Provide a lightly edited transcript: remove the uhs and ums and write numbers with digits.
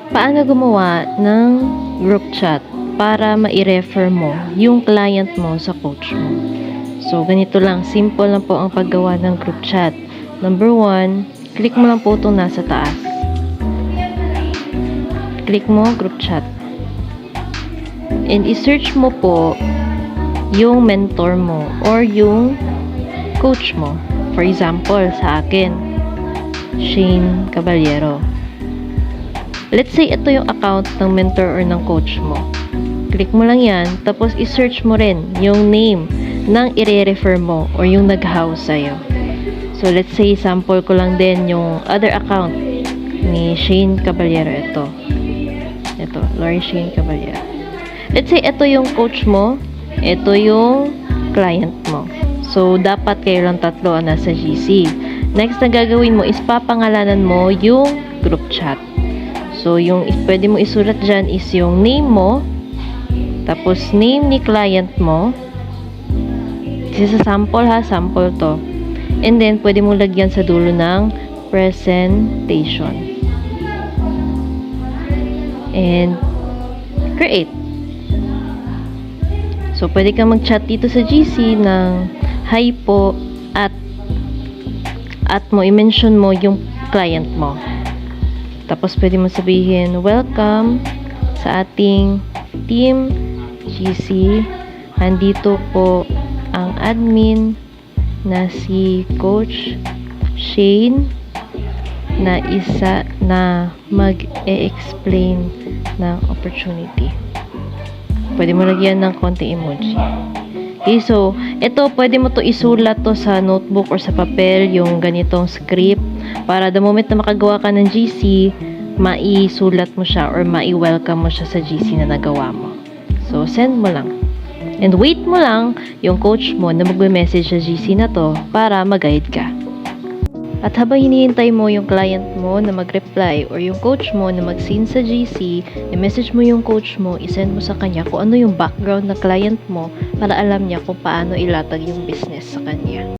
Paano gumawa ng group chat para mai-refer mo yung client mo sa coach mo? So, ganito lang. Simple lang po ang paggawa ng group chat. Number 1, click mo lang po itong nasa taas. Click mo, group chat. And i-search mo po yung mentor mo or yung coach mo. For example, sa akin, Shane Caballero. Let's say, ito yung account ng mentor or ng coach mo. Click mo lang yan, tapos i-search mo rin yung name ng i-refer mo or yung nag-house sa'yo. So, let's say, sample ko lang din yung other account ni Shane Caballero. Ito, Lori Shane Caballero. Let's say, ito yung coach mo, ito yung client mo. So, dapat kayo lang tatlo ang nasa GC. Next na gagawin mo is papangalanan mo yung group chat. So, yung pwede mo isulat dyan is yung name mo, tapos name ni client mo. Kasi sa sample ha, sample to. And then, pwede mo lagyan sa dulo ng presentation. And, create. So, pwede kang mag-chat dito sa GC ng hi po at mo, i-mention mo yung client mo. Tapos, pwede mo sabihin, welcome sa ating team GC. Andito po ang admin na si Coach Shane na isa na mag-e-explain ng opportunity. Pwede mo lagyan ng konti emoji. Okay, so, ito, pwede mo to isulat to sa notebook or sa papel, yung ganitong script, para the moment na makagawa ka ng GC, maisulat mo siya or mai-welcome mo siya sa GC na nagawa mo. So, send mo lang. And wait mo lang yung coach mo na magme-message sa GC na to para mag-guide ka. At habang hinihintay mo yung client mo na mag-reply or yung coach mo na mag-send sa GC, i-message mo yung coach mo, i-send mo sa kanya kung ano yung background na client mo para alam niya kung paano ilatag yung business sa kanya.